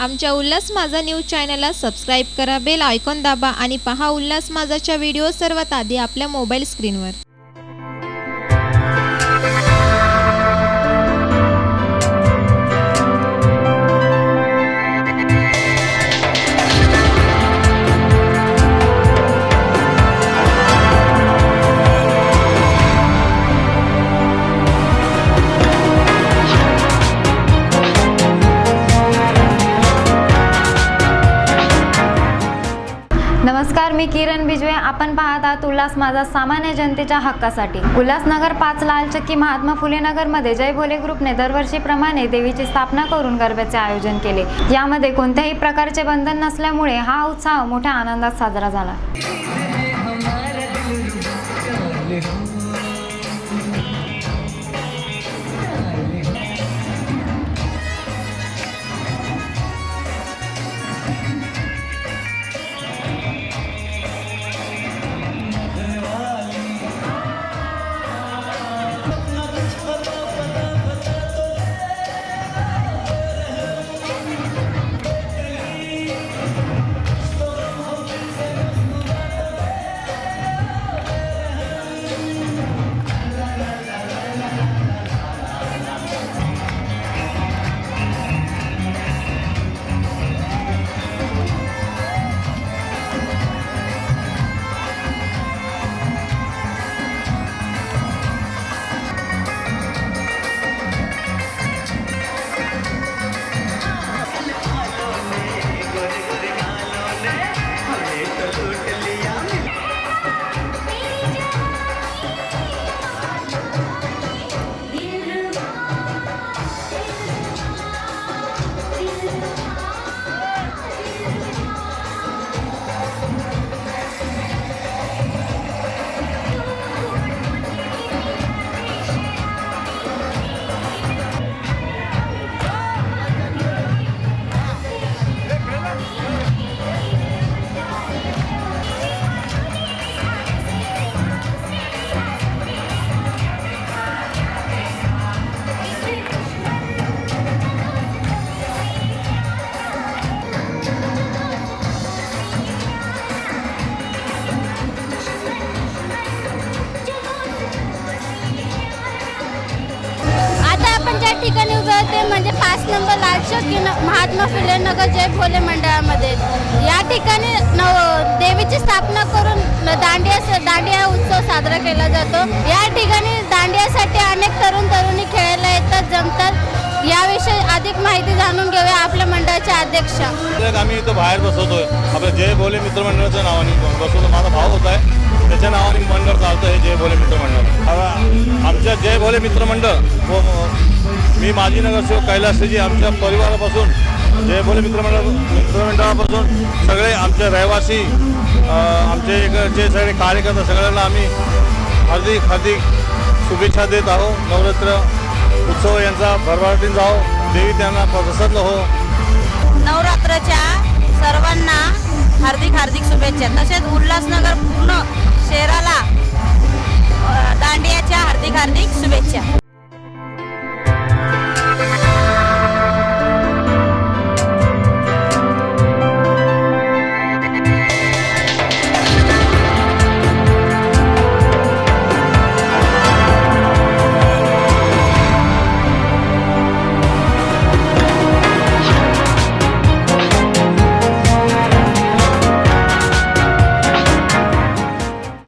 आमच्या उल्हास माझा न्यूज चॅनलला सबस्क्राईब करा, बेल आयकॉन दाबा आणि पहा उल्हास माझाच्या व्हिडिओ सर्वात आधी आपल्या मोबाईल स्क्रीनवर। नमस्कार, मी किरण बिजवे। आपण पाहत आहात उल्हास माझा, सामान्य जनतेच्या हक्कासाठी। उल्हासनगर 5 लालचक्की महात्मा फुले नगर मध्ये जय भोले ग्रुपने दरवर्षीप्रमाणे देवीची स्थापना करून गरब्याचे आयोजन केले। यामध्ये कोणत्याही प्रकारचे बंधन नसल्यामुळे हा उत्सव मोठ्या आनंदात साजरा झाला। ज्या ठिकाणी उभे होते म्हणजे 5 नंबर लालचक्की महात्मा फुले नगर जय भोले मंडळामध्ये या ठिकाणी देवीची स्थापना करून दांडिया उत्सव साजरा केला जातो। या ठिकाणी दांडियासाठी अनेक तरुण तरुणी खेळायला येतात, जमतात। याविषयी अधिक माहिती जाणून घेऊया आपल्या मंडळाचे अध्यक्ष। आम्ही इथं बाहेर बसवतोय, आपल्या जय भोले मित्रमंडळाच्या नावाने बसवतो। माझा भाव होत आहे, त्याच्या नावाने मंडळ चालतं हे जय भोले मित्रमंडळ। आमच्या जय भोले मित्रमंडळ व मी माजी नगरसेवक कैलासजी आमच्या परिवारापासून जय भोले मित्रमंडळापासून सगळे आमचे रहिवासी, आमचे जे सगळे कार्यकर्ते सगळ्यांना आम्ही हार्दिक शुभेच्छा देत आहोत। नवरात्र उत्सव यांचा भरभराटीने जाओ, देवी त्यांना प्रसन्न हो। नवरात्राच्या सर्वांना हार्दिक शुभेच्छा। तसेच उल्हासनगर पूर्ण शहराला दांडियाच्या हार्दिक शुभेच्छा।